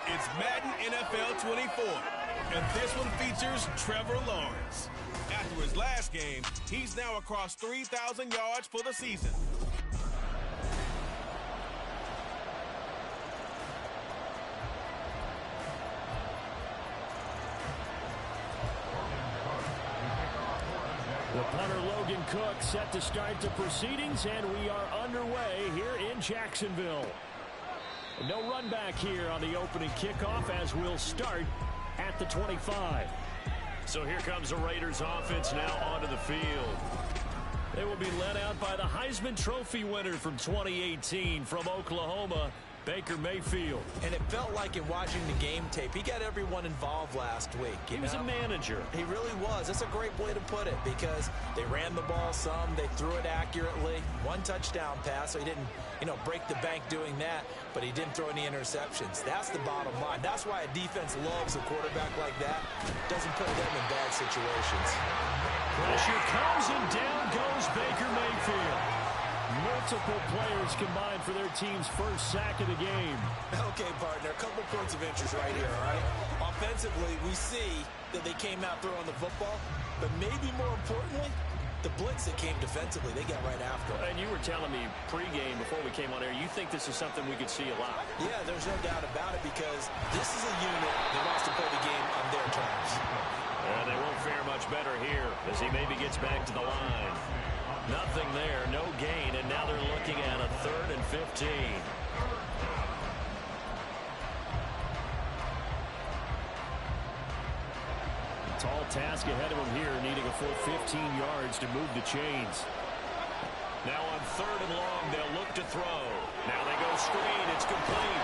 It's Madden NFL 24, and this one features Trevor Lawrence. After his last game, he's now across 3,000 yards for the season. The punter Logan Cook set to start the proceedings, and we are underway here in Jacksonville. No run back here on the opening kickoff as we'll start at the 25. So here comes the Raiders offense now onto the field. They will be led out by the Heisman Trophy winner from 2018 from Oklahoma, Baker Mayfield. And it felt like in watching the game tape, he got everyone involved last week. He was a manager. He really was. That's a great way to put it because they ran the ball some, they threw it accurately. One touchdown pass, so he didn't, break the bank doing that, but he didn't throw any interceptions. That's the bottom line. That's why a defense loves a quarterback like that. Doesn't put them in bad situations. Pressure comes and down goes Baker Mayfield. Multiple players combined for their team's first sack of the game. Okay, partner, a couple points of interest right here, all right? Offensively, we see that they came out throwing the football, but maybe more importantly, the blitz that came defensively, they got right after it. And you were telling me pregame before we came on air, you think this is something we could see a lot. Yeah, there's no doubt about it because this is a unit that wants to play the game on their terms. And they won't fare much better here as he maybe gets back to the line. Nothing there, no gain, and now they're looking at a 3rd and 15. Tall task ahead of him here, needing a full 15 yards to move the chains. Now on 3rd and long, they'll look to throw. Now they go screen, it's complete.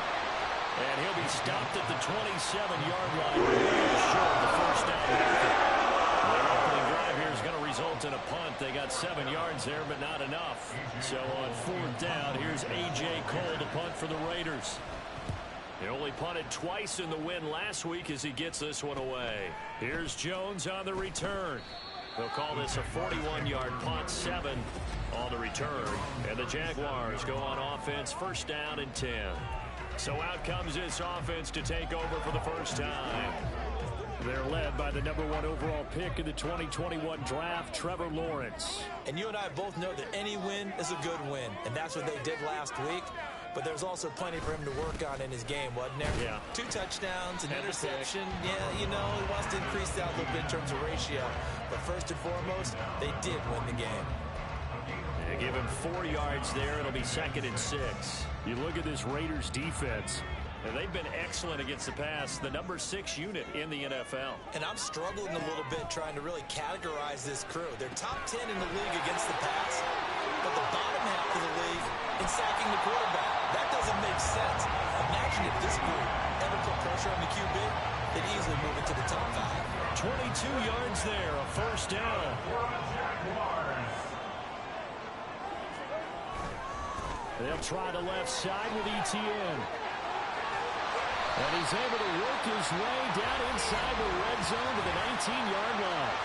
And he'll be stopped at the 27-yard line. Short of the first down marker. Their opening drive here is going to result in a punt. They got 7 yards there, but not enough. So on 4th down, here's A.J. Cole to punt for the Raiders. He only punted twice in the win last week as he gets this one away. Here's Jones on the return. They'll call this a 41-yard punt, 7 on the return. And the Jaguars go on offense, 1st down and 10. So out comes this offense to take over for the first time. They're led by the #1 overall pick in the 2021 draft, Trevor Lawrence. And you and I both know that any win is a good win, and that's what they did last week. But there's also plenty for him to work on in his game, wasn't there? Yeah. 2 touchdowns, an interception. Yeah, he wants to increase that a little bit in terms of ratio. But first and foremost, they did win the game. They give him 4 yards there. It'll be 2nd and 6. You look at this Raiders defense. And they've been excellent against the pass, the #6 unit in the NFL. And I'm struggling a little bit trying to really categorize this crew. They're top 10 in the league against the pass, but the bottom half of the league in sacking the quarterback. That doesn't make sense. Imagine if this group ever put pressure on the QB, they'd easily move into the top 5. 22 yards there, a 1st down. They'll try the left side with Etienne. And he's able to work his way down inside the red zone to the 19-yard line.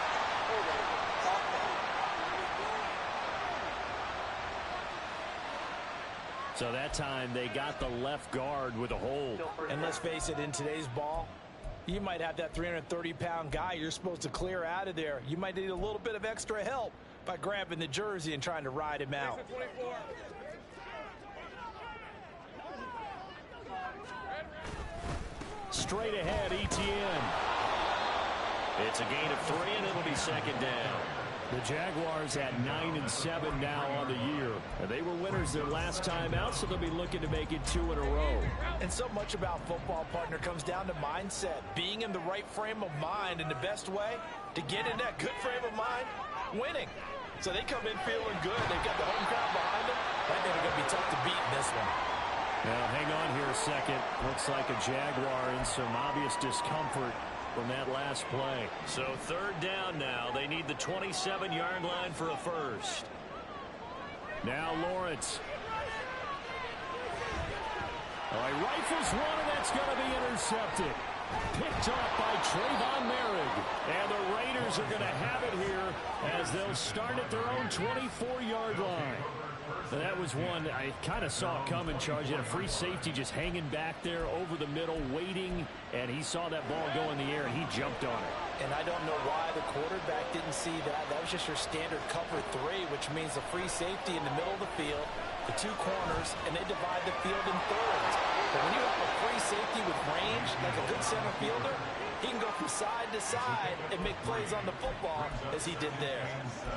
So that time they got the left guard with a hold. And let's face it, in today's ball, you might have that 330-pound guy you're supposed to clear out of there. You might need a little bit of extra help by grabbing the jersey and trying to ride him out. Straight ahead, Etienne. It's a gain of 3, and it'll be 2nd down. The Jaguars at 9-7 now on the year. And they were winners their last time out, so they'll be looking to make it 2 in a row. And so much about football, partner, comes down to mindset. Being in the right frame of mind, and the best way to get in that good frame of mind, winning. So they come in feeling good. They've got the home crowd behind them. I think they're going to be tough to beat in this one. Now, hang on here a second. Looks like a Jaguar in some obvious discomfort from that last play. So 3rd down now. They need the 27-yard line for a 1st. Now Lawrence. Oh, he rifles one, and that's going to be intercepted. Picked up by Trayvon Merrick. And the Raiders are going to have it here as they'll start at their own 24-yard line. That was one I kind of saw coming, Charge. He had a free safety just hanging back there over the middle, waiting, and he saw that ball go in the air, and he jumped on it. And I don't know why the quarterback didn't see that. That was just your standard cover 3, which means a free safety in the middle of the field, the 2 corners, and they divide the field in thirds. But when you have a free safety with range, like a good center fielder, he can go from side to side and make plays on the football as he did there.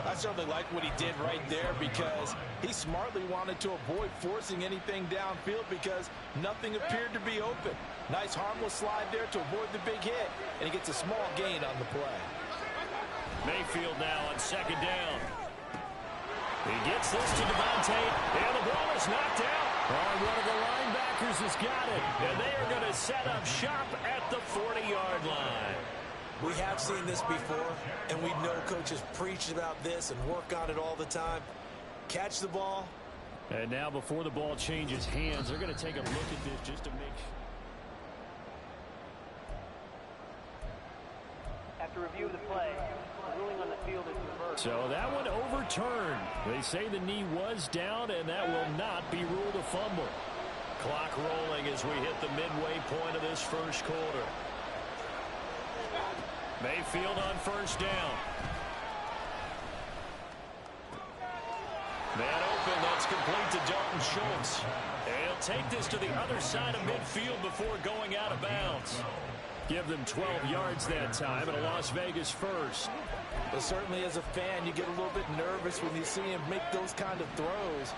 I certainly like what he did right there because he smartly wanted to avoid forcing anything downfield because nothing appeared to be open. Nice harmless slide there to avoid the big hit, and he gets a small gain on the play. Mayfield now on second down. He gets this to Devontae, and the ball is knocked out. One of the linebackers has got it, and they are going to set up shop at the 40-yard line. We have seen this before, and we know coaches preach about this and work on it all the time. Catch the ball. And now before the ball changes hands, they're going to take a look at this just to make sure. After review of the play, the ruling on the field is reversed. So that one overturned. They say the knee was down, and that will not be ruled a fumble. Clock rolling as we hit the midway point of this first quarter. Mayfield on first down. Man open, that's complete to Dalton Schultz. And he'll take this to the other side of midfield before going out of bounds. Give them 12 yards that time, and a Las Vegas first. But certainly as a fan, you get a little bit nervous when you see him make those kind of throws.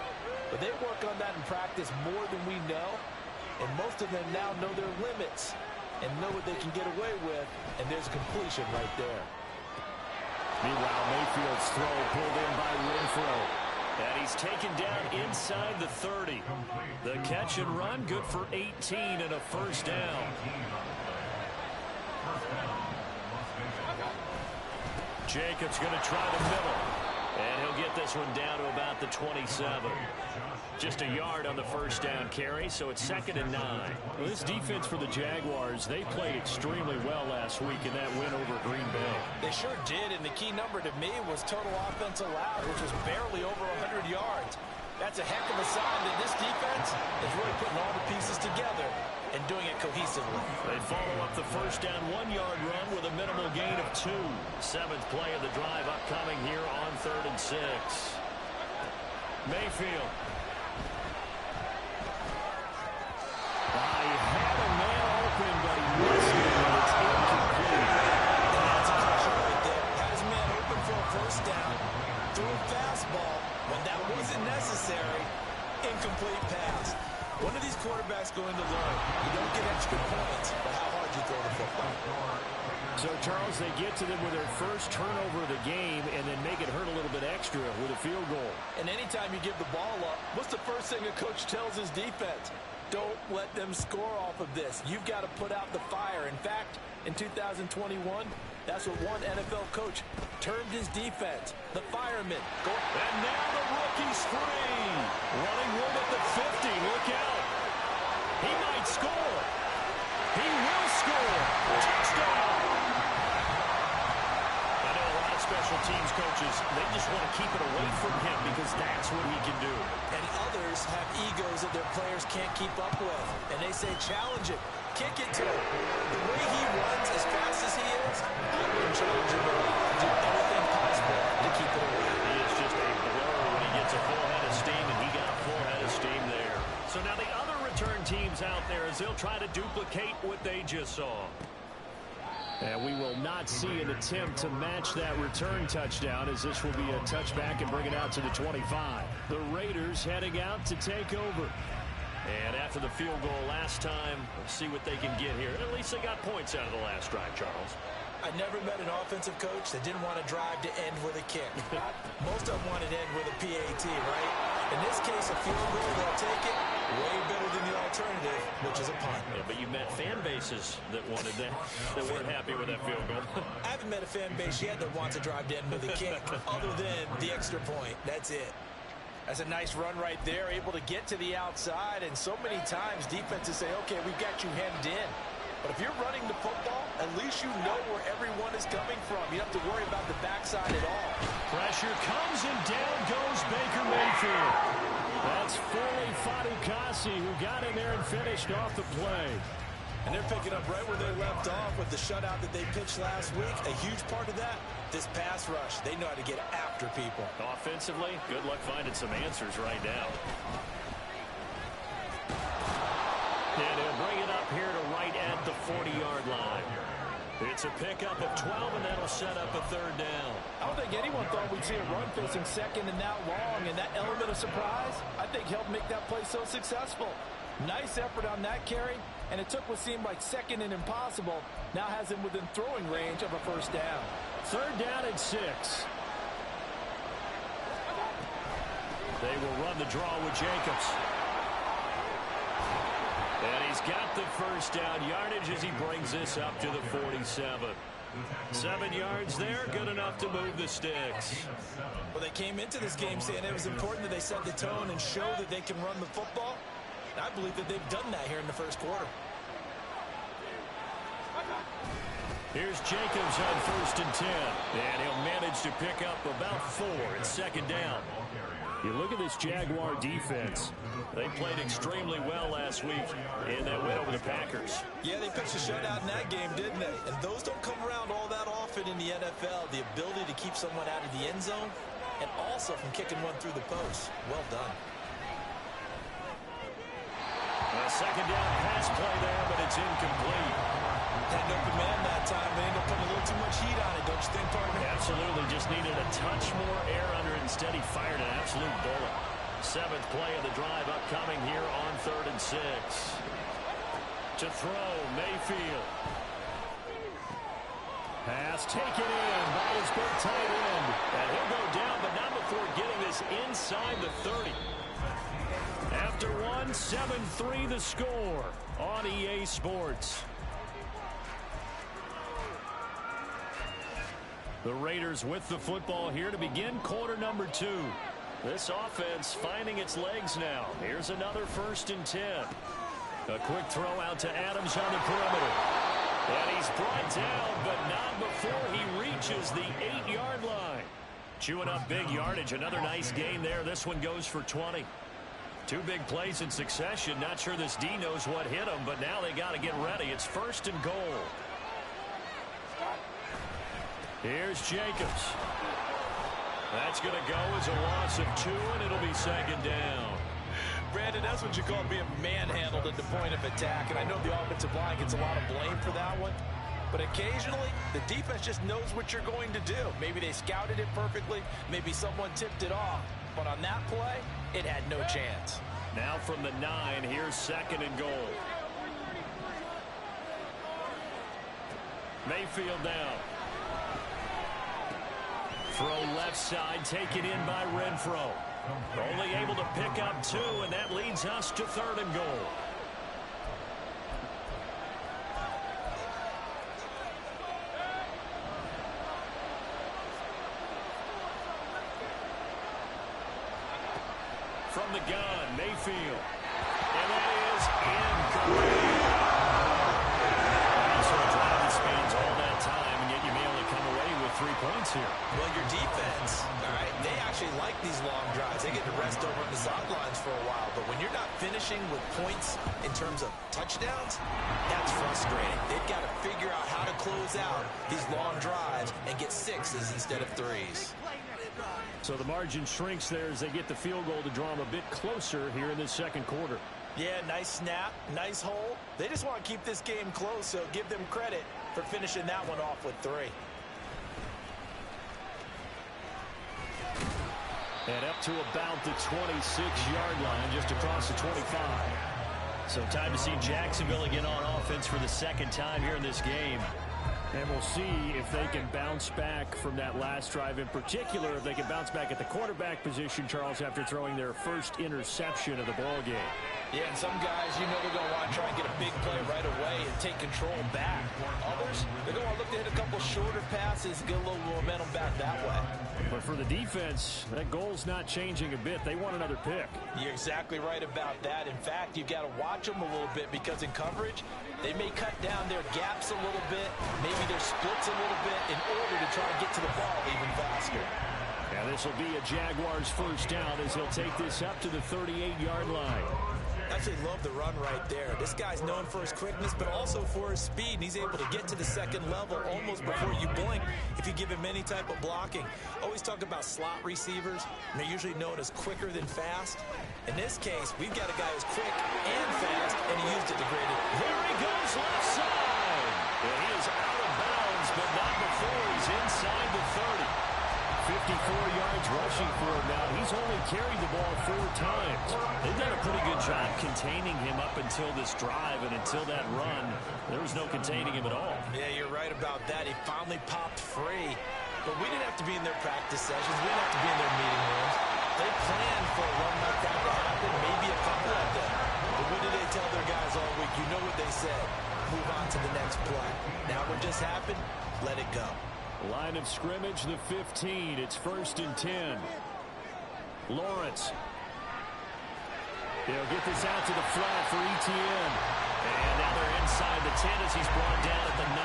But they work on that in practice more than we know. And most of them now know their limits and know what they can get away with. And there's a completion right there. Meanwhile, Mayfield's throw pulled in by Renfro. And he's taken down inside the 30. The catch and run, good for 18 and a first down. Jacobs going to try the middle. And he'll get this one down to about the 27. Just a yard on the first down carry, so it's 2nd and 9. Well, this defense for the Jaguars, they played extremely well last week in that win over Green Bay. They sure did, and the key number to me was total offense allowed, which was barely over 100 yards. That's a heck of a sign that this defense is really putting all the pieces together and doing it cohesively. They follow up the first down 1-yard run with a minimal gain of 2. 7th play of the drive upcoming here on 3rd and 6. Mayfield. He had a man open, but he missed it, and it's incomplete. And that's a caution right there. Had his man open for a first down. Threw a fastball when that wasn't necessary. Incomplete pass. When are these quarterbacks going to learn? You don't get extra points for how hard you throw the football. So, Charles, they get to them with their first turnover of the game and then make it hurt a little bit extra with a field goal. And anytime you give the ball up, what's the first thing a coach tells his defense? Don't let them score off of this. You've got to put out the fire. In fact, in 2021, that's what one NFL coach termed his defense, the firemen. And now the rookie's free. Running room at the 50. Look out. He might score. He will score. Touchdown. I know a lot of special teams coaches, they just want to keep it away from him because that's what he can do. And others have egos that their players can't keep up with. And they say, challenge it. Kick it to him. The way he runs as fast as he is, I wouldn't challenge him at all. I'd do everything possible to keep it away. He is just a blur when he gets a full head of steam, and he got a full head of steam there. So now the other return teams out there as they'll try to duplicate what they just saw. And we will not see an attempt to match that return touchdown as this will be a touchback and bring it out to the 25. The Raiders heading out to take over. And after the field goal last time, we'll see what they can get here. At least they got points out of the last drive, Charles. I never met an offensive coach that didn't want to drive to end with a kick. Most of them wanted to end with a PAT, right? In this case, a field goal, they'll take it. Way better than the alternative, which is a punt. Yeah, but you met fan bases that wanted that, that weren't happy with that field goal. I haven't met a fan base yet that wants to drive to end with a kick, other than the extra point. That's it. That's a nice run right there, able to get to the outside, and so many times defenses say, okay, we've got you hemmed in. But if you're running the football, at least you know where everyone is coming from. You don't have to worry about the backside at all. Pressure comes, and down goes Baker Mayfield. That's Foley Fatukasi who got in there and finished off the play. And they're picking up right where they left off with the shutout that they pitched last week. A huge part of that, this pass rush. They know how to get after people. Offensively, good luck finding some answers right now. And he'll bring it up here to right at the 40-yard line. It's a pickup of 12, and that'll set up a third down. I don't think anyone thought we'd see a run facing second and that long, and that element of surprise, I think, helped make that play so successful. Nice effort on that carry, and it took what seemed like second and impossible, now has him within throwing range of a first down. Third down and 6. They will run the draw with Jacobs. And he's got the first down yardage as he brings this up to the 47. 7 yards there, good enough to move the sticks. Well, they came into this game saying it was important that they set the tone and show that they can run the football. And I believe that they've done that here in the first quarter. Here's Jacobs on 1st and 10. And he'll manage to pick up about 4 in second down. You look at this Jaguar defense. They played extremely well last week in that win over the Packers. Yeah, they pitched a shutout in that game, didn't they? And those don't come around all that often in the NFL. The ability to keep someone out of the end zone and also from kicking one through the post. Well done. A second down pass play there, but it's incomplete. Had an open man that time. They ended up putting a little too much heat on it, don't you think, partner? Absolutely. Just needed a touch more air under it. Instead, he fired an absolute bullet. 7th play of the drive upcoming here on 3rd and 6. To throw, Mayfield. Pass taken in by his big tight end. And he'll go down, but not before getting this inside the 30. After 1, 7-3 the score on EA Sports. The Raiders with the football here to begin quarter number 2. This offense finding its legs now. Here's another 1st and 10. A quick throw out to Adams on the perimeter. And he's brought down, but not before he reaches the 8-yard line. Chewing up big yardage. Another nice gain there. This one goes for 20. 2 big plays in succession. Not sure this D knows what hit him, but now they got to get ready. It's 1st and goal. Here's Jacobs. That's going to go as a loss of 2, and it'll be 2nd down. Brandon, that's what you call being manhandled at the point of attack. And I know the offensive line gets a lot of blame for that one. But occasionally, the defense just knows what you're going to do. Maybe they scouted it perfectly. Maybe someone tipped it off. But on that play, it had no chance. Now from the 9, here's 2nd and goal. Mayfield down. Throw left side, taken in by Renfro. Only able to pick up 2, and that leads us to 3rd and goal. From the gun, Mayfield. And that is incomplete. So a drive that spans all that time, and yet you may only come away with 3 points here. Well, your defense, all right, they actually like these long drives. They get to rest over on the sidelines for a while. But when you're not finishing with points in terms of touchdowns, that's frustrating. They've got to figure out how to close out these long drives and get 6s instead of 3s. So the margin shrinks there as they get the field goal to draw them a bit closer here in this 2nd quarter. Yeah, nice snap, nice hole. They just want to keep this game close, so give them credit for finishing that one off with 3. And up to about the 26-yard line, just across the 25. So time to see Jacksonville again on offense for the 2nd time here in this game. And we'll see if they can bounce back from that last drive. In particular, if they can bounce back at the quarterback position, Charles, after throwing their first interception of the ball game. Yeah, and some guys, you know, they're going to want to try and get a big play right away and take control back. Others, they're going to want to look to hit a couple shorter passes and get a little momentum back that way. But for the defense, that goal's not changing a bit. They want another pick. You're exactly right about that. In fact, you've got to watch them a little bit because in coverage, they may cut down their gaps a little bit, maybe their splits a little bit in order to try and get to the ball even faster. And this will be a Jaguars first down as he'll take this up to the 38-yard line. Absolutely love the run right there. This guy's known for his quickness, but also for his speed. And he's able to get to the second level almost before you blink if you give him any type of blocking. Always talk about slot receivers, and they're usually known as quicker than fast. In this case, we've got a guy who's quick and fast, and he used it to great advantage. Here he goes left side. And he is out of bounds, but not before he's inside the 30. 54 yards rushing for him now. He's only carried the ball 4 times. They've done a pretty good job containing him up until this drive, and until that run, there was no containing him at all. Yeah, you're right about that. He finally popped free. But we didn't have to be in their practice sessions. We didn't have to be in their meeting rooms. They planned for a run like that to happen, maybe a couple of them. But what did they tell their guys all week? You know what they said. Move on to the next play. Now what just happened? Let it go. Line of scrimmage, the 15. It's 1st and 10. Lawrence. They'll get this out to the flat for Etienne. And now they're inside the 10 as he's brought down at the 9.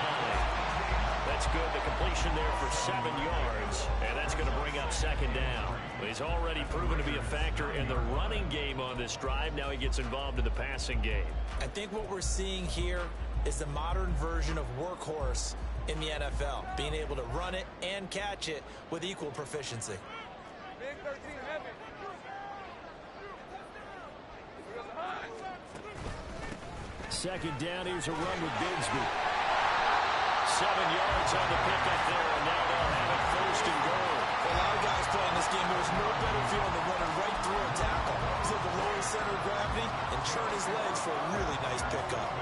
That's good. The completion there for 7 yards. And that's going to bring up 2nd down. He's already proven to be a factor in the running game on this drive. Now he gets involved in the passing game. I think what we're seeing here is the modern version of workhorse in the NFL, being able to run it and catch it with equal proficiency. Second down, here's a run with Bigsby. 7 yards on the pickup there, and now they'll have it 1st and goal. A lot of guys playing this game, there's no better feeling than running right through a tackle. He's at the lowest center of gravity and churn his legs for a really nice pickup.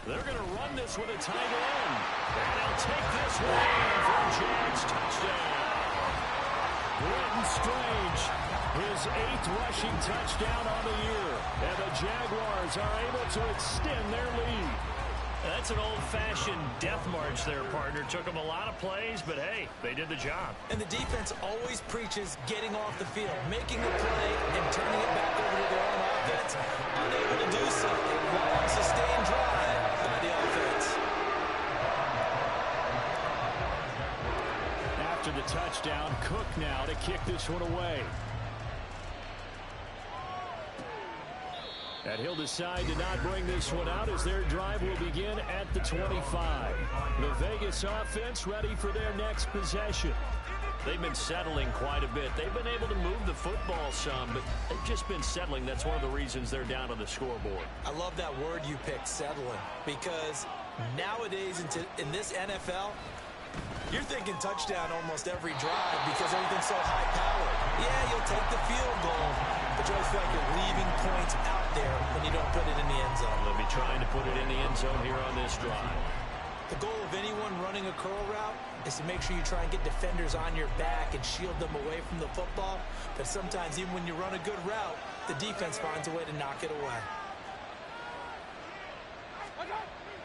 They're going to run this with a tight end. And he'll take this one for a Jags touchdown. Britton Strange, his 8th rushing touchdown on the year. And the Jaguars are able to extend their lead. That's an old-fashioned death march there, partner. Took them a lot of plays, but hey, they did the job. And the defense always preaches getting off the field, making the play, and turning it back over to their own offense. Unable to do so. A long, sustained drive by the offense. After the touchdown, Cook now to kick this one away. And he'll decide to not bring this one out as their drive will begin at the 25. The Vegas offense ready for their next possession. They've been settling quite a bit. They've been able to move the football some, but they've just been settling. That's one of the reasons they're down on the scoreboard. I love that word you picked, settling, because nowadays in this NFL, you're thinking touchdown almost every drive because everything's so high-powered. Yeah, you'll take the field goal, but you always feel like you're leaving points out there when you don't put it in the end zone. They'll be trying to put it in the end zone here on this drive. The goal of anyone running a curl route is to make sure you try and get defenders on your back and shield them away from the football. But sometimes even when you run a good route, the defense finds a way to knock it away.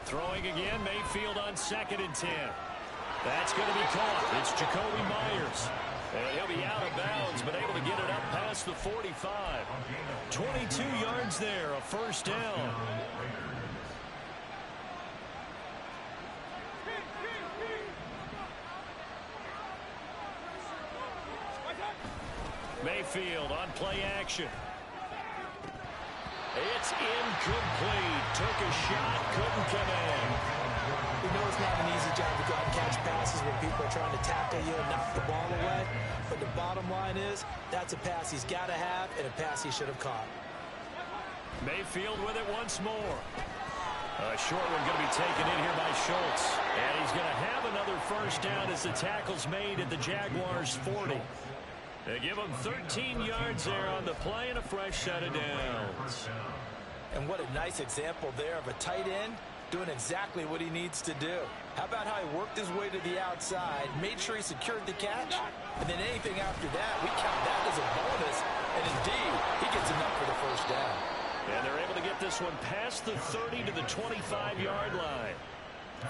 Throwing again, Mayfield on 2nd and 10. That's going to be caught. It's Jacoby Myers. And he'll be out of bounds, but able to get it up past the 45. 22 yards there, a 1st down. Mayfield on play action. It's incomplete. Took a shot, couldn't come in. We know it's not an easy job to go out and catch passes when people are trying to tackle you and knock the ball away. But the bottom line is, that's a pass he's got to have and a pass he should have caught. Mayfield with it once more. A short one going to be taken in here by Schultz. And he's going to have another 1st down as the tackle's made at the Jaguars' 40. They give him 13 yards there on the play and a fresh set of downs. And what a nice example there of a tight end doing exactly what he needs to do. How about how he worked his way to the outside, made sure he secured the catch, and then anything after that, we count that as a bonus. And indeed, he gets enough for the 1st down. And they're able to get this one past the 30 to the 25-yard line.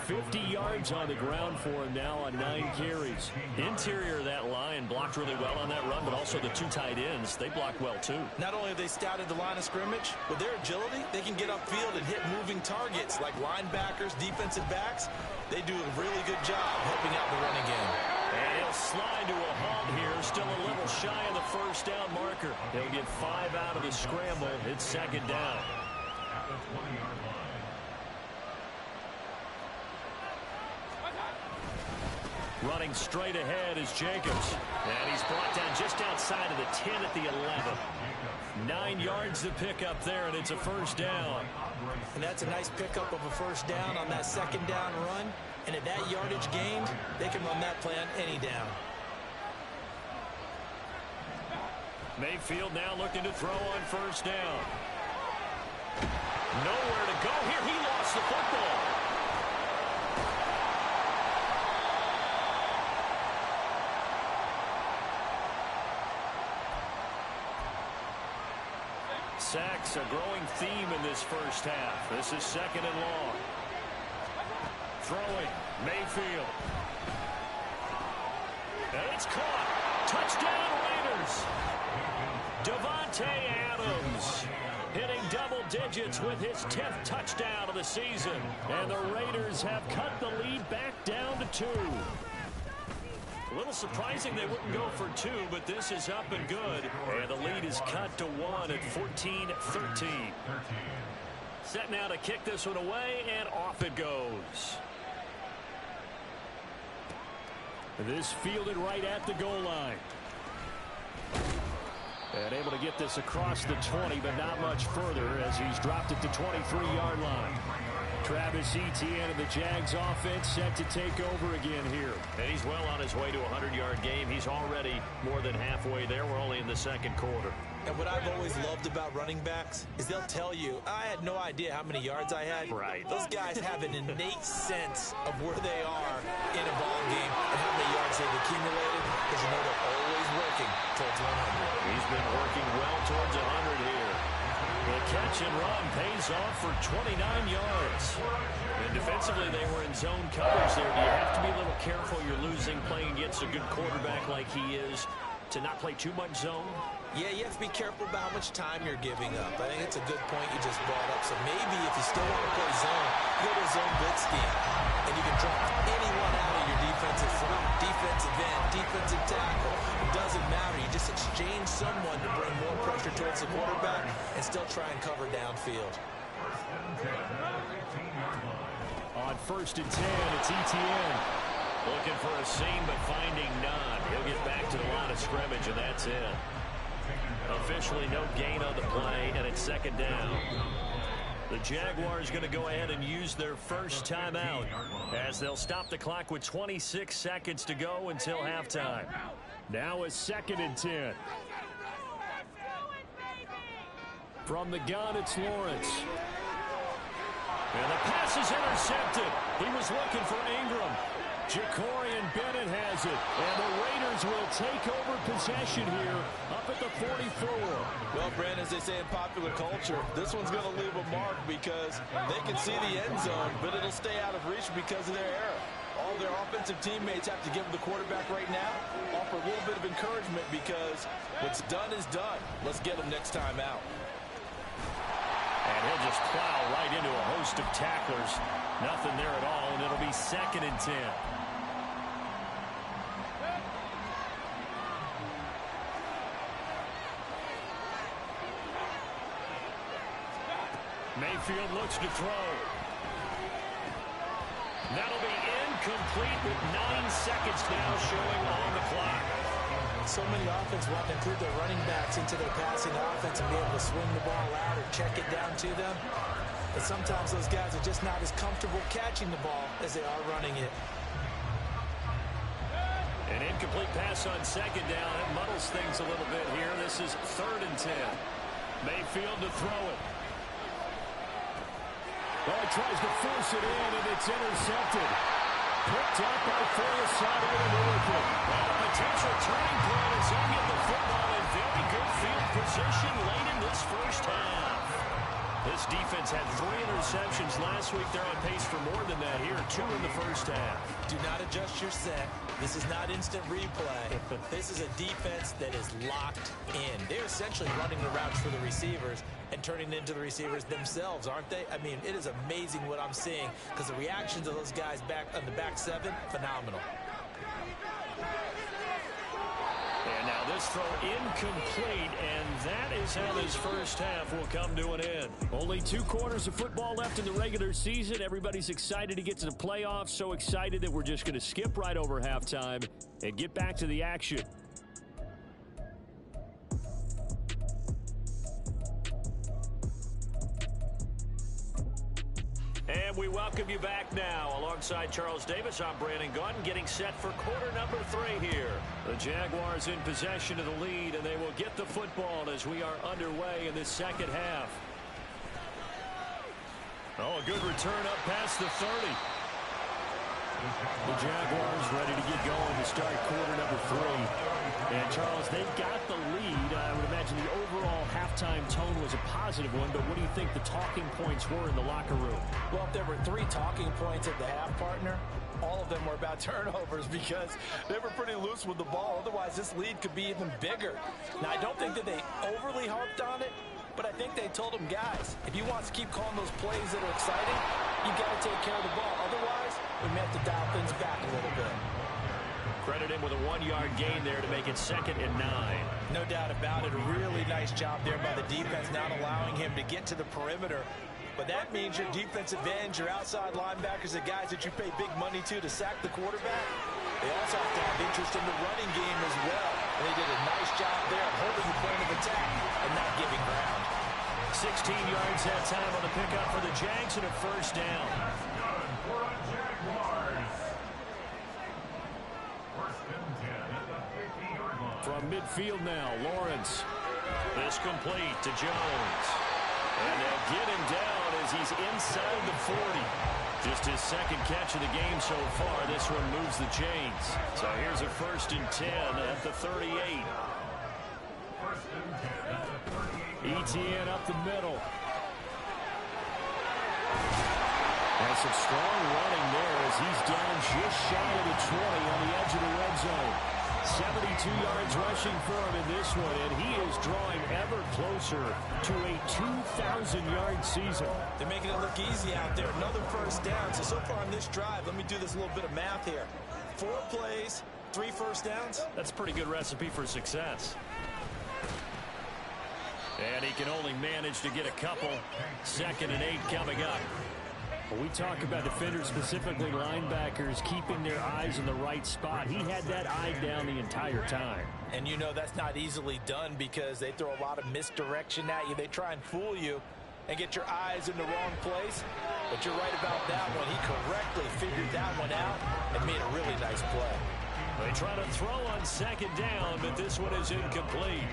50 yards on the ground for him now on 9 carries. Interior of that line blocked really well on that run, but also the 2 tight ends, they blocked well too. Not only have they scouted the line of scrimmage, with their agility, they can get upfield and hit moving targets like linebackers, defensive backs. They do a really good job helping out the running game. And he'll slide to a halt here, still a little shy of the first down marker. He'll get 5 out of the scramble. It's second down. Running straight ahead is Jacobs. And he's brought down just outside of the 10 at the 11. 9 yards to pick up there, and it's a first down. And that's a nice pickup of a first down on that second down run. And at that yardage gained, they can run that play on any down. Mayfield now looking to throw on first down. Nowhere to go here. He lost the football. Sacks, a growing theme in this first half. This is second and long. Throwing, Mayfield. And it's caught. Touchdown, Raiders. Davante Adams hitting double digits with his 10th touchdown of the season. And the Raiders have cut the lead back down to 2. A little surprising they wouldn't go for 2, but this is up and good. And the lead is cut to 1 at 14-13. Set now to kick this one away, and off it goes. This fielded right at the goal line. And able to get this across the 20, but not much further as he's dropped it to 23-yard line. Travis Etienne and the Jags offense set to take over again here. And he's well on his way to a 100-yard game. He's already more than halfway there. We're only in the second quarter. And what I've always loved about running backs is they'll tell you, I had no idea how many yards I had. Right. Those guys have an innate sense of where they are in a ball game and how many yards they've accumulated, because you know they're always working towards 100. He's been working well towards 100 here. The catch and run pays off for 29 yards. And defensively, they were in zone coverage there. Do you have to be a little careful? You're losing playing against a good quarterback like he is to not play too much zone? Yeah, you have to be careful about how much time you're giving up. I think it's a good point you just brought up. So maybe if you still want to play zone, go to zone blitz scheme. And you can drop anyone out of your defensive front, defensive end, defensive tackle. It doesn't matter. You just exchange someone to bring more pressure towards the quarterback and still try and cover downfield. On first and 10, it's Etienne. Looking for a seam, but finding none. He'll get back to the line of scrimmage, and that's it. Officially no gain on the play, and it's second down. The Jaguars going to go ahead and use their first timeout as they'll stop the clock with 26 seconds to go until halftime. Now a second and 10. From the gun, it's Lawrence. And the pass is intercepted. He was looking for Ingram. Jacorian Bennett has it, and the Raiders will take over possession here up at the 44. Well, Brandon, as they say in popular culture, this one's going to leave a mark because they can see the end zone, but it'll stay out of reach because of their error. All their offensive teammates have to give the quarterback right now, offer a little bit of encouragement because what's done is done. Let's get them next time out. And he'll just plow right into a host of tacklers. Nothing there at all, and it'll be second and 10. Mayfield looks to throw. That'll be incomplete with 9 seconds now showing on the clock. So many offenses want to include their running backs into their passing offense and be able to swing the ball out or check it down to them. But sometimes those guys are just not as comfortable catching the ball as they are running it. An incomplete pass on second down. It muddles things a little bit here. This is third and 10. Mayfield to throw it. Well, he tries to force it in, and it's intercepted. Picked up by Foyesade and Northrup. And a potential turning point as he'll get the football in very good field position late in this first half. This defense had 3 interceptions last week. They're on pace for more than that here. 2 in the first half. Do not adjust your set. This is not instant replay. This is a defense that is locked in. They're essentially running the routes for the receivers and turning it into the receivers themselves, aren't they? I mean, it is amazing what I'm seeing because the reactions of those guys back on the back 7, phenomenal. And now this throw incomplete, and that is how this first half will come to an end. Only 2 quarters of football left in the regular season. Everybody's excited to get to the playoffs, so excited that we're just going to skip right over halftime and get back to the action. And we welcome you back now. Alongside Charles Davis, I'm Brandon Gaudin, getting set for quarter number 3 here. The Jaguars in possession of the lead, and they will get the football as we are underway in this second half. Oh, a good return up past the 30. The Jaguars ready to get going to start quarter number 3. And, Charles, they've got the lead. I would imagine the overall halftime tone was a positive one, but what do you think the talking points were in the locker room? Well, if there were 3 talking points at the half, partner, all of them were about turnovers because they were pretty loose with the ball. Otherwise, this lead could be even bigger. Now, I don't think that they overly harped on it, but I think they told them, guys, if you want to keep calling those plays that are exciting, you got to take care of the ball. Otherwise, we may have to dial things back a little bit. Credit him with a 1-yard gain there to make it 2nd and 9. No doubt about it. A really nice job there by the defense, not allowing him to get to the perimeter. But that means your defensive ends, your outside linebackers, the guys that you pay big money to sack the quarterback, they also have to have interest in the running game as well. And they did a nice job there of holding the point of attack and not giving ground. 16 yards that time on the pickup for the Jags and a first down. From midfield now, Lawrence. This complete to Jones. And they'll get him down as he's inside the 40. Just his 2nd catch of the game so far. This one moves the chains. So here's a 1st and 10 at the 38. Etienne up the middle. And some strong running there as he's down just shy of the 20 on the edge of the red zone. 72 yards rushing for him in this one, and he is drawing ever closer to a 2,000-yard season. They're making it look easy out there. Another first down. So far on this drive, let me do this little bit of math here. 4 plays, 3 first downs. That's a pretty good recipe for success. And he can only manage to get a couple. 2nd and 8 coming up. When we talk about defenders, specifically linebackers, keeping their eyes in the right spot, he had that eye down the entire time. And you know that's not easily done because they throw a lot of misdirection at you. They try and fool you and get your eyes in the wrong place. But you're right about that one. He correctly figured that one out and made a really nice play. They try to throw on 2nd down, but this one is incomplete.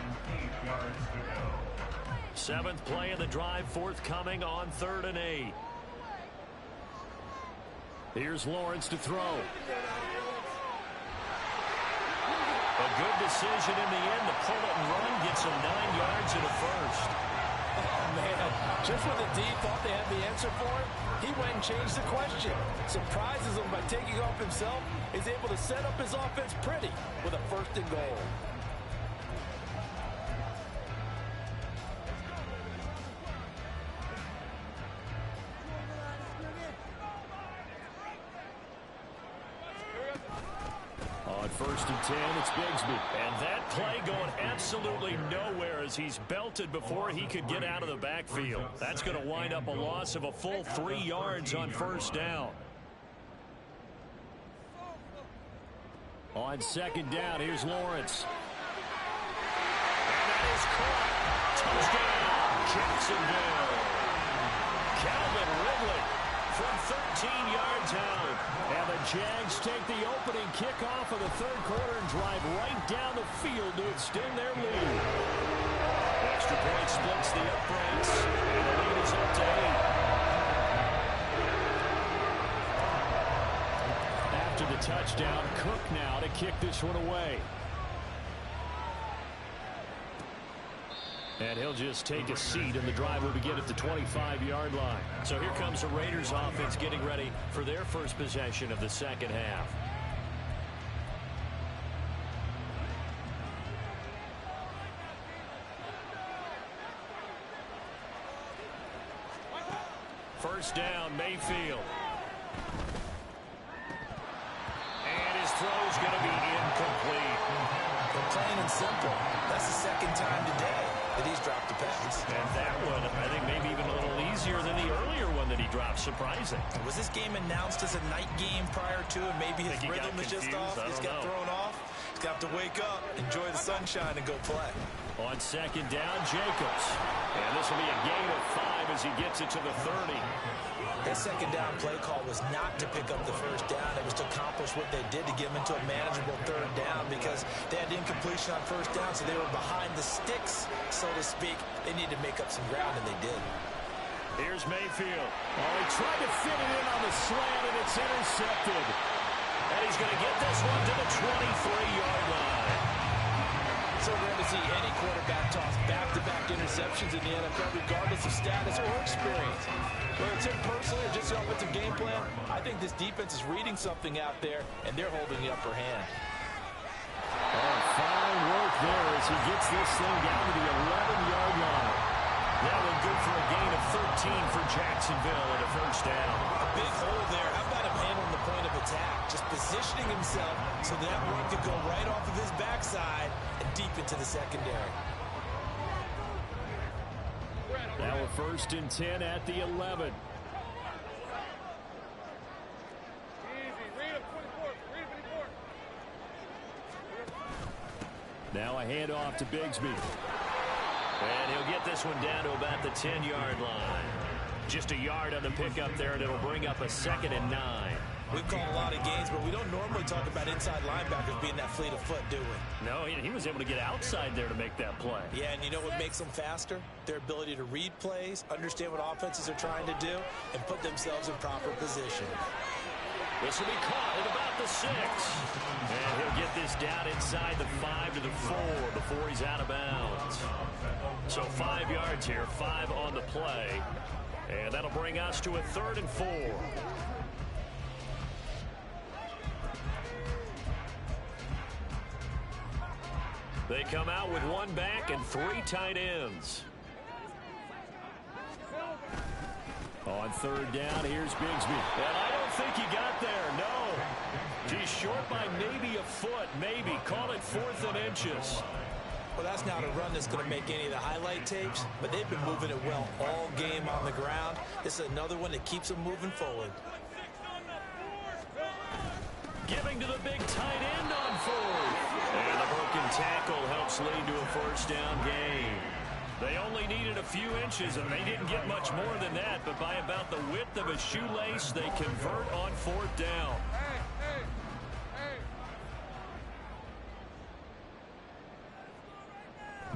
7th play of the drive, forthcoming on 3rd and 8. Here's Lawrence to throw. A good decision in the end to pull it and run, gets him 9 yards and a first. Oh, man. Just when the D thought they had the answer for it, he went and changed the question. Surprises him by taking off himself. He's able to set up his offense pretty with a 1st and goal. On 1st and 10, it's Bigsby. And that play going absolutely nowhere as he's belted before he could get out of the backfield. That's going to wind up a loss of a full 3 yards on 1st down. On 2nd down, here's Lawrence. And that is caught. Touchdown, Jacksonville. Calvin Ridley from 13 yards out. And the Jags take the opening kickoff of the 3rd quarter and drive right down the field to extend their lead. Extra point splits the uprights, and the lead is up to 8. After the touchdown, Cook now to kick this one away. And he'll just take a seat, and the drive will begin at the 25-yard line. So here comes the Raiders offense getting ready for their first possession of the second half. First down, Mayfield. And his throw's going to be incomplete. Plain and simple. That's the second time today that he's dropped the pass. And that one, I think, maybe even a little easier than the earlier one that he dropped. Surprising. Was this game announced as a night game prior to, and maybe his rhythm is just off? He's got thrown off. He's got to wake up, enjoy the sunshine, and go play. On second down, Jacobs. And this will be a gain of 5 as he gets it to the 30. That second down play call was not to pick up the first down. It was to accomplish what they did to get them into a manageable third down because they had incompletion on first down, so they were behind the sticks, so to speak. They needed to make up some ground, and they did. Here's Mayfield. Oh, he tried to fit it in on the slant, and it's intercepted. And he's going to get this one to the 23-yard line. So rare to see any quarterback toss back-to-back interceptions in the NFL, regardless of status or experience. Whether it's him personally or just the offensive game plan, I think this defense is reading something out there, and they're holding the upper hand. Oh, fine work there as he gets this thing down to the 11-yard line. That one good for a gain of 13 for Jacksonville and a first down. A big hole there. How about him handling the point of attack? Just positioning himself so that one could go right off of his backside and deep into the secondary. Now a first and 10 at the 11. Now a handoff to Bigsby. And he'll get this one down to about the 10-yard line. Just a yard on the pickup there, and it'll bring up a 2nd and 9. We've called a lot of games, but we don't normally talk about inside linebackers being that fleet of foot, do we? No, he was able to get outside there to make that play. Yeah, and you know what makes them faster? Their ability to read plays, understand what offenses are trying to do, and put themselves in proper position. This will be caught at about the 6. And he'll get this down inside the 5 to the 4 before he's out of bounds. So 5 yards here, 5 on the play. And that'll bring us to a 3rd and 4. They come out with 1 back and 3 tight ends. On 3rd down, here's Bigsby. And I don't think he got there, no. He's short by maybe a foot, maybe. Call it 4th and inches. Well, that's not a run that's going to make any of the highlight tapes, but they've been moving it well all game on the ground. This is another one that keeps them moving forward. Giving to the big tight end on 4th. And the broken tackle helps lead to a first down gain. They only needed a few inches, and they didn't get much more than that, but by about the width of a shoelace, they convert on 4th down.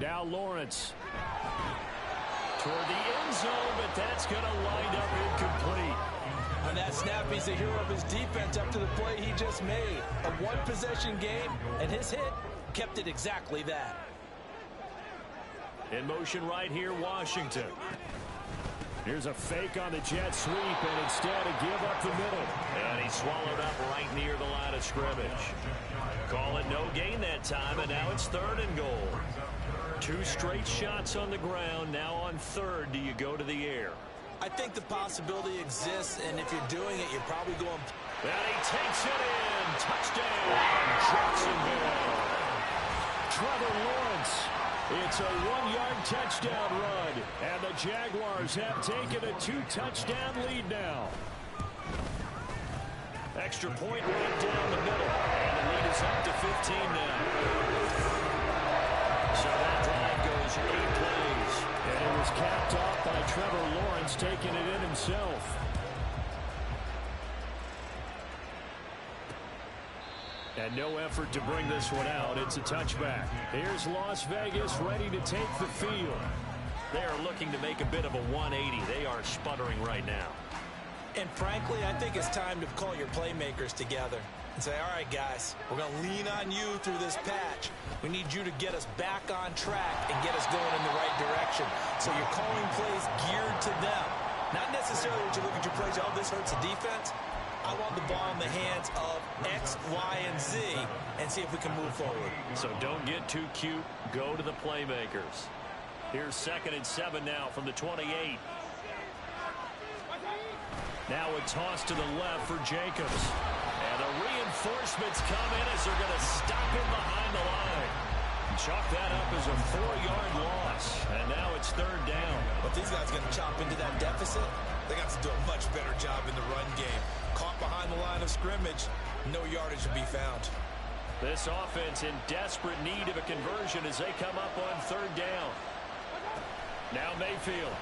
Now Lawrence toward the end zone, but that's going to wind up incomplete. On that snap, he's the hero of his defense up to the play he just made. A one-possession game, and his hit kept it exactly that. In motion right here, Washington. Here's a fake on the jet sweep, and instead a give up the middle. And he's swallowed up right near the line of scrimmage. Call it no gain that time, and now it's 3rd and goal. 2 straight shots on the ground. Now on 3rd, do you go to the air? I think the possibility exists, and if you're doing it, you're probably going... And he takes it in. Touchdown, Jacksonville. Trevor Lawrence. It's a 1-yard touchdown run, and the Jaguars have taken a 2-touchdown lead now. Extra point right down the middle, and the lead is up to 15 now. So that drive goes 8 plays, and it was capped off by Trevor Lawrence taking it in himself. And no effort to bring this one out. It's a touchback. Here's Las Vegas ready to take the field. They are looking to make a bit of a 180. They are sputtering right now. And frankly, I think it's time to call your playmakers together. and say, all right, guys, we're going to lean on you through this patch. We need you to get us back on track and get us going in the right direction. So you're calling plays geared to them. Not necessarily when you look at your plays, oh, this hurts the defense. I want the ball in the hands of X, Y, and Z and see if we can move forward. So don't get too cute. Go to the playmakers. Here's 2nd and 7 now from the 28. Now a toss to the left for Jacobs. And the reinforcements come in as they're going to stop him behind the line. Chalk that up as a 4-yard loss. And now it's 3rd down. But these guys going to chop into that deficit. They got to do a much better job in the run game. Caught behind the line of scrimmage, no yardage to be found. This offense in desperate need of a conversion as they come up on 3rd down. Now Mayfield.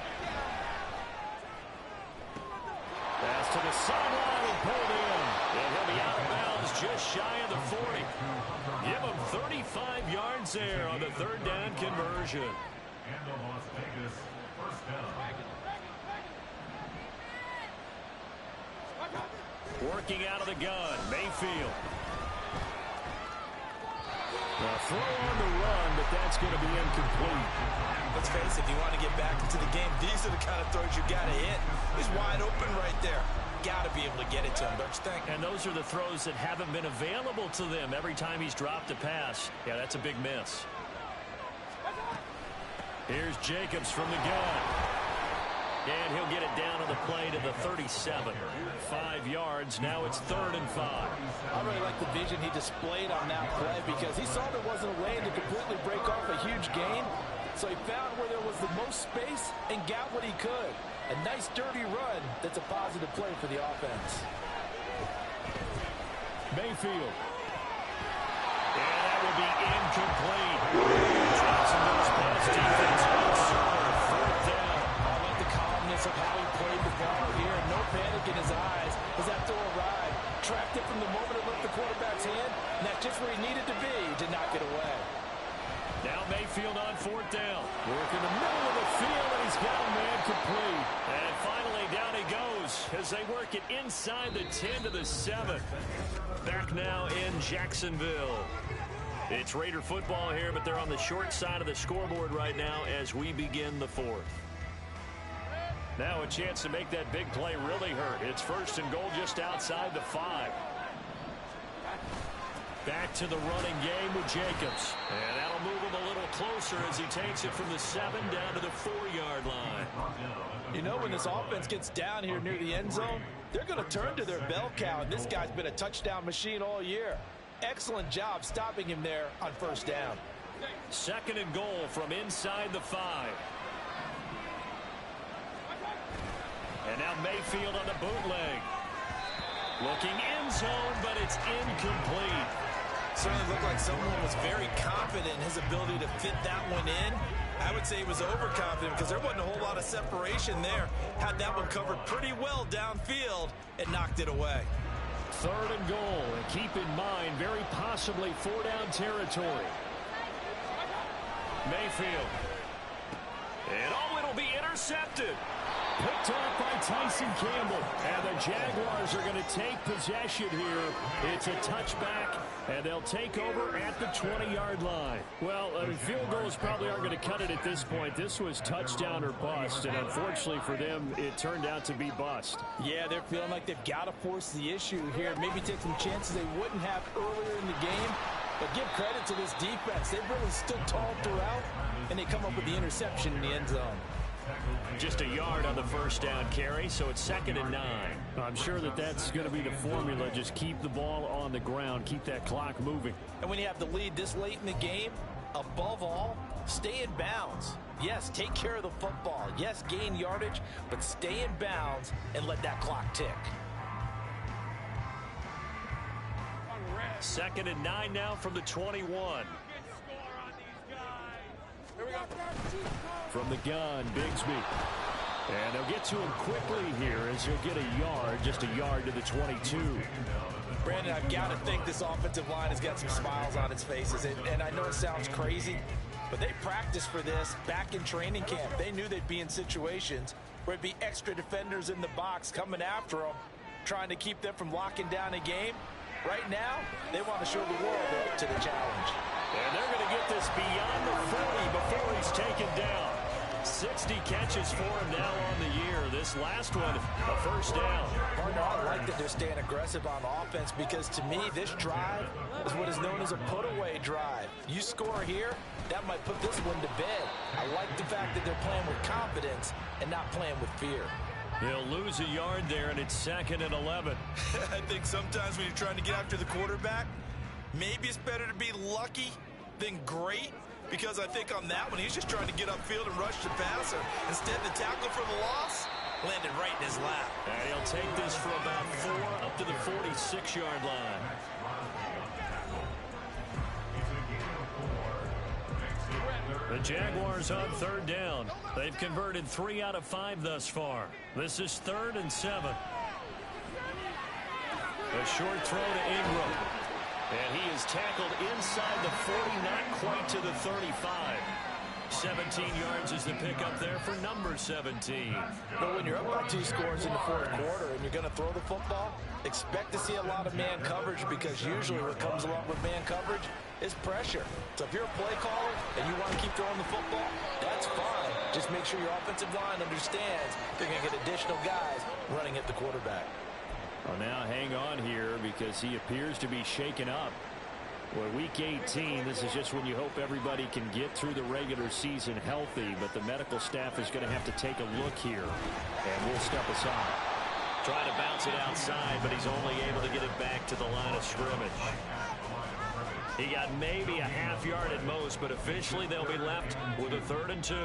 Pass to the sideline and pulled in. And he'll be out of bounds just shy of the 40. Give him 35 yards there on the 3rd down conversion. Working out of the gun, Mayfield. A throw on the run, but that's going to be incomplete. Let's face it, if you want to get back into the game, these are the kind of throws you got to hit. He's wide open right there. Got to be able to get it to him, don't you think? And those are the throws that haven't been available to them every time he's dropped a pass. Yeah, that's a big miss. Here's Jacobs from the gun. And he'll get it down on the play to the 37. 5 yards. Now it's 3rd and 5. I really like the vision he displayed on that play because he saw there wasn't a lane to completely break off a huge gain. So he found where there was the most space and got what he could. A nice, dirty run that's a positive play for the offense. Mayfield. And that will be incomplete. Jacksonville's pass defense will serve 4th down. I like the calmness of how he played the ball here. No panic in his eyes as that throw arrived. Tracked it from the moment it left the quarterback's hand. And that's just where he needed to be to knock it away. Now Mayfield on 4th down. Work in the middle of the field, and he's got a man complete. And finally, down he goes as they work it inside the 10 to the 7. Back now in Jacksonville. It's Raider football here, but they're on the short side of the scoreboard right now as we begin the 4th. Now a chance to make that big play really hurt. It's 1st and goal just outside the 5. Back to the running game with Jacobs. And that'll move him a little closer as he takes it from the 7 down to the 4-yard line. You know, when this offense gets down here near the end zone, they're going to turn to their bell cow. And this guy's been a touchdown machine all year. Excellent job stopping him there on 1st down. 2nd and goal from inside the 5. And now Mayfield on the bootleg. Looking end zone, but it's incomplete. Certainly looked like someone was very confident in his ability to fit that one in. I would say he was overconfident because there wasn't a whole lot of separation there. Had that one covered pretty well downfield and knocked it away. 3rd and goal, and keep in mind, very possibly 4-down territory. Mayfield. And it'll be intercepted. Picked off by Tyson Campbell. And the Jaguars are going to take possession here. It's a touchback, and they'll take over at the 20-yard line. Well, field goals probably aren't going to cut it at this point. This was touchdown or bust, and unfortunately for them, it turned out to be bust. Yeah, they're feeling like they've got to force the issue here. Maybe take some chances they wouldn't have earlier in the game. But give credit to this defense. They've really stood tall throughout, and they come up with the interception in the end zone. Just a yard on the 1st down carry, so it's 2nd and 9. I'm sure that's going to be the formula. Just keep the ball on the ground, keep that clock moving. And when you have the lead this late in the game, above all, stay in bounds. Yes, take care of the football. Yes, gain yardage, but stay in bounds and let that clock tick. 2nd and 9 now from the 21. From the gun, Bigsby. And they'll get to him quickly here as he'll get a yard, just a yard to the 22. Brandon, I've got to think this offensive line has got some smiles on its faces. And I know it sounds crazy, but they practiced for this back in training camp. They knew they'd be in situations where it'd be extra defenders in the box coming after them, trying to keep them from locking down a game. Right now, they want to show the world they're up to the challenge. And they're going to get this beyond the 40 before he's taken down. 60 catches for him now on the year. This last one, a first down. Partner, I like that they're staying aggressive on offense because to me, this drive is what is known as a put-away drive. You score here, that might put this one to bed. I like the fact that they're playing with confidence and not playing with fear. He'll lose a yard there, and it's 2nd and 11. I think sometimes when you're trying to get after the quarterback, maybe it's better to be lucky than great. Because I think on that one, he's just trying to get upfield and rush the passer. Instead, the tackle for the loss landed right in his lap. And he'll take this for about 4 up to the 46-yard line. The Jaguars on 3rd down. They've converted 3 out of 5 thus far. This is 3rd and 7. A short throw to Ingram. And he is tackled inside the 40, not quite to the 35. 17 yards is the pickup there for number 17. But when you're up by 2 scores in the 4th quarter and you're going to throw the football, expect to see a lot of man coverage because usually what comes along with man coverage is pressure. So if you're a play caller and you want to keep throwing the football, that's fine. Just make sure your offensive line understands they're going to get additional guys running at the quarterback. Well, now hang on here because he appears to be shaken up. Well, week 18, this is just when you hope everybody can get through the regular season healthy, but the medical staff is going to have to take a look here, and we'll step aside. Trying to bounce it outside, but he's only able to get it back to the line of scrimmage. He got maybe a half yard at most, but officially they'll be left with a 3rd and 2.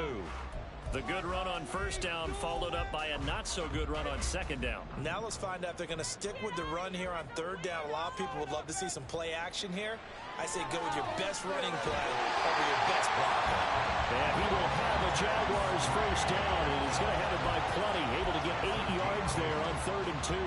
The good run on 1st down followed up by a not-so-good run on 2nd down. Now let's find out if they're going to stick with the run here on 3rd down. A lot of people would love to see some play action here. I say go with your best running play over your best blocker. And he will have the Jaguars 1st down, and he's going to have it by plenty. Able to get 8 yards there on 3rd and 2.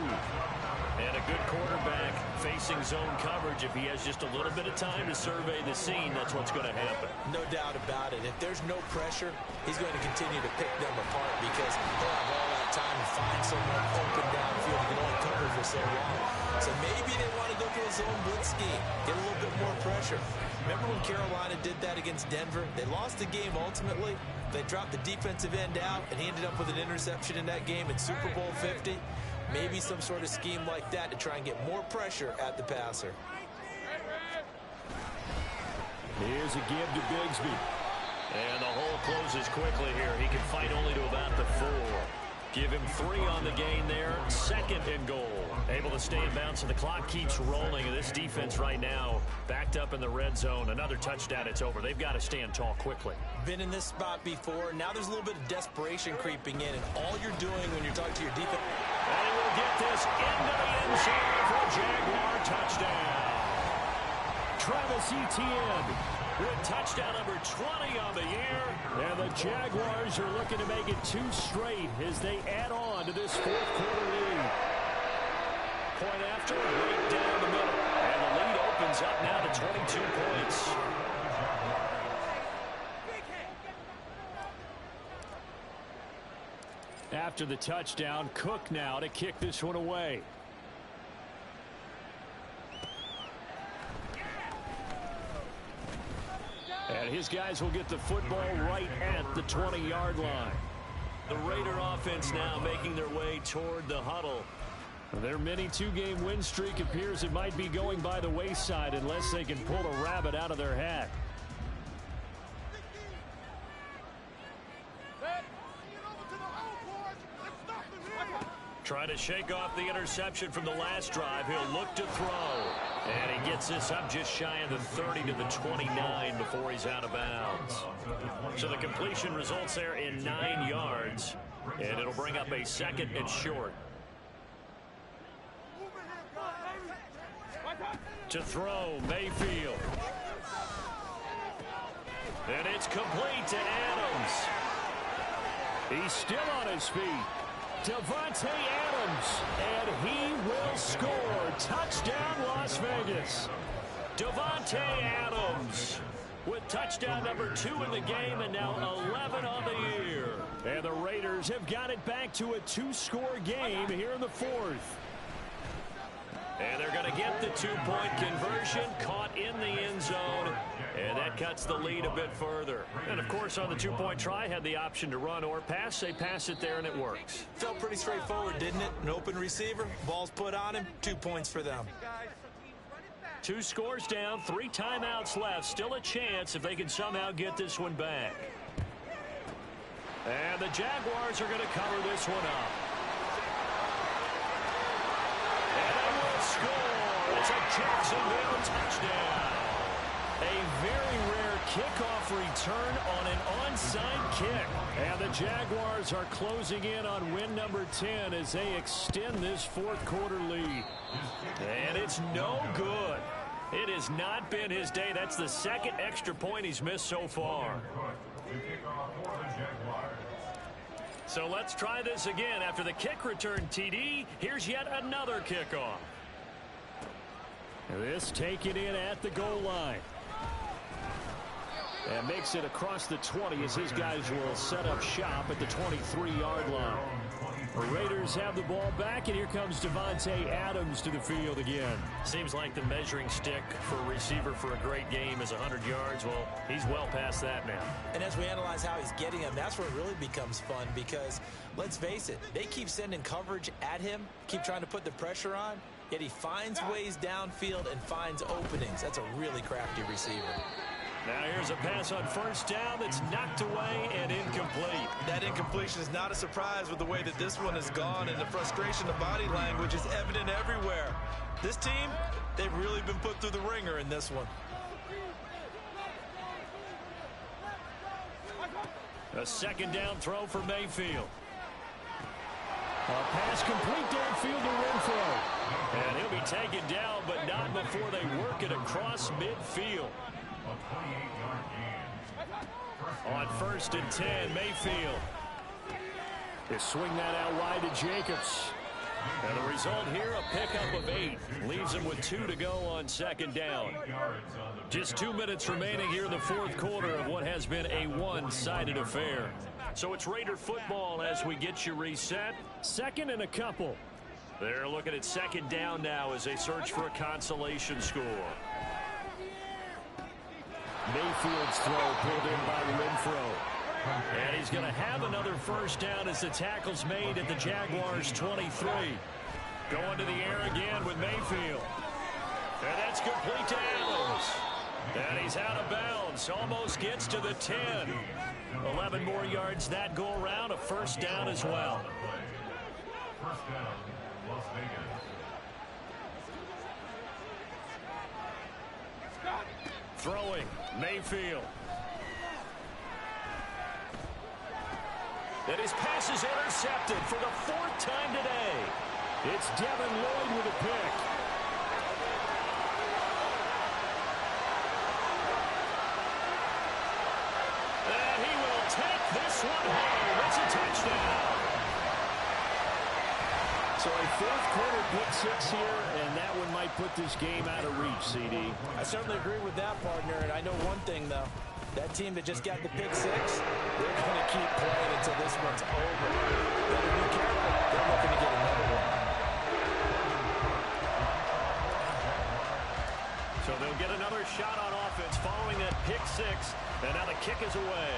And a good quarterback facing zone coverage. If he has just a little bit of time to survey the scene, that's what's going to happen. No doubt about it. If there's no pressure, he's going to continue to pick them apart because he'll have all that time to find someone open downfield. He can only cover for so long. So maybe they want to go to a zone blitz scheme, get a little bit more pressure. Remember when Carolina did that against Denver? They lost the game ultimately. They dropped the defensive end out, and he ended up with an interception in that game in Super Bowl 50. Maybe some sort of scheme like that to try and get more pressure at the passer. Here's a give to Bigsby. And the hole closes quickly here. He can fight only to about the 4. Give him 3 on the gain there. 2nd and goal. Able to stay in bounds, and the clock keeps rolling. And this defense right now backed up in the red zone. Another touchdown, it's over. They've got to stand tall quickly. Been in this spot before. Now there's a little bit of desperation creeping in. And all you're doing when you're talking to your defense. And he will get this into the end zone for a Jaguar touchdown. Travis Etienne with touchdown number 20 on the year. And the Jaguars are looking to make it 2 straight as they add on to this 4th quarter lead. Point after, right down the middle. And the lead opens up now to 22 points. After the touchdown, Cook now to kick this one away. And his guys will get the football right at the 20-yard line. The Raider offense now making their way toward the huddle. Their mini 2-game win streak appears it might be going by the wayside unless they can pull a rabbit out of their hat. Trying to shake off the interception from the last drive. He'll look to throw. And he gets this up just shy of the 30 to the 29 before he's out of bounds. So the completion results there in 9 yards. And it'll bring up a 2nd and short. To throw, Mayfield. And it's complete to Adams. He's still on his feet. Davante Adams, and he will score. Touchdown, Las Vegas. Davante Adams with touchdown number 2 in the game, and now 11 on the year. And the Raiders have got it back to a 2-score game here in the 4th. And they're going to get the two-point conversion, caught in the end zone, and that cuts the lead a bit further. And, of course, on the two-point try, had the option to run or pass. They pass it there, and it works. Felt pretty straightforward, didn't it? An open receiver, ball's put on him, 2 points for them. 2 scores down, 3 timeouts left. Still a chance if they can somehow get this one back. And the Jaguars are going to cover this one up. And they will score. It's a Jacksonville touchdown. A very rare kickoff return on an onside kick. And the Jaguars are closing in on win number 10 as they extend this fourth quarter lead. And it's no good. It has not been his day. That's the second extra point he's missed so far. So let's try this again. After the kick return TD, here's yet another kickoff. This taken in at the goal line. And makes it across the 20 as his guys will set up shop at the 23-yard line. The Raiders have the ball back, and here comes Davante Adams to the field again. Seems like the measuring stick for a receiver for a great game is 100 yards. Well, he's well past that now. And as we analyze how he's getting them, that's where it really becomes fun because, let's face it, they keep sending coverage at him, keep trying to put the pressure on, yet he finds ways downfield and finds openings. That's a really crafty receiver. Now here's a pass on first down that's knocked away and incomplete. That incompletion is not a surprise with the way that this one has gone, and the frustration of body language is evident everywhere. This team, they've really been put through the ringer in this one. A second down throw for Mayfield. A pass complete downfield to Renfro. And he'll be taken down, but not before they work it across midfield. On 1st and 10, Mayfield. They swing that out wide to Jacobs. And the result here, a pickup of 8. Leaves him with 2 to go on second down. Just 2 minutes remaining here in the fourth quarter of what has been a one-sided affair. So it's Raider football as we get you reset. Second and a couple. They're looking at second down now as they search for a consolation score. Mayfield's throw pulled in by Renfro. And he's going to have another first down as the tackle's made at the Jaguars' 23. Going to the air again with Mayfield. And that's complete to Adams. And he's out of bounds. Almost gets to the 10. 11 more yards that go around. A first down as well. First down, Las Vegas. Throwing, Mayfield. And his pass is intercepted for the 4th time today. It's Devin Lloyd with a pick. And he will take this one home. It's a touchdown. So a fourth quarter pick 6 here, and that one might put this game out of reach, CD. I certainly agree with that, partner, and I know one thing, though. That team that just got the pick 6, they're going to keep playing until this one's over. Better be careful. They're looking to get another one. So they'll get another shot on offense following that pick 6, and now the kick is away.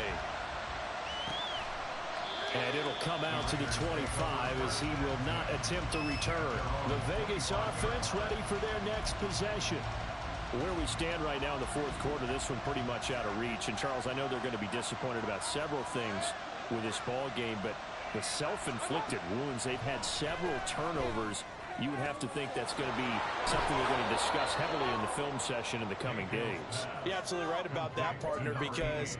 And it'll come out to the 25 as he will not attempt to return. The Vegas offense ready for their next possession. Where we stand right now in the fourth quarter, this one pretty much out of reach. And, Charles, I know they're going to be disappointed about several things with this ball game, but the self-inflicted wounds, they've had several turnovers. You would have to think that's going to be something they're going to discuss heavily in the film session in the coming days. You're absolutely right about that, partner, because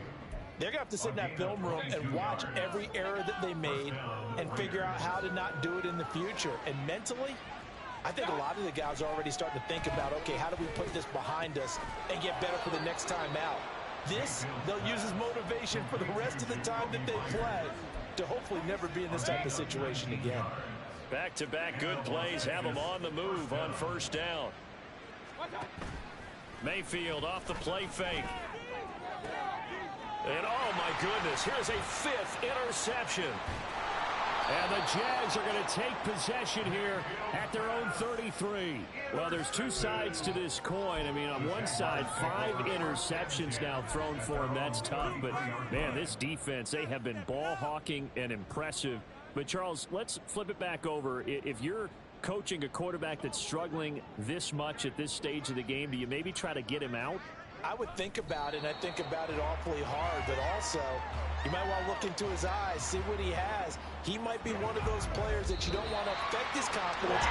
they're going to have to sit in that film room and watch every error that they made and figure out how to not do it in the future. And mentally, I think a lot of the guys are already starting to think about, okay, how do we put this behind us and get better for the next time out? This, they'll use as motivation for the rest of the time that they play to hopefully never be in this type of situation again. Back-to-back good plays have them on the move on first down. Mayfield off the play fake. And, oh, my goodness, here's a 5th interception. And the Jags are going to take possession here at their own 33. Well, there's two sides to this coin. I mean, on one side, 5 interceptions now thrown for him. That's tough. But, man, this defense, they have been ball hawking and impressive. But, Charles, let's flip it back over. If you're coaching a quarterback that's struggling this much at this stage of the game, do you maybe try to get him out? I would think about it, and I think about it awfully hard, but also you might want to look into his eyes, see what he has. He might be one of those players that you don't want to affect his confidence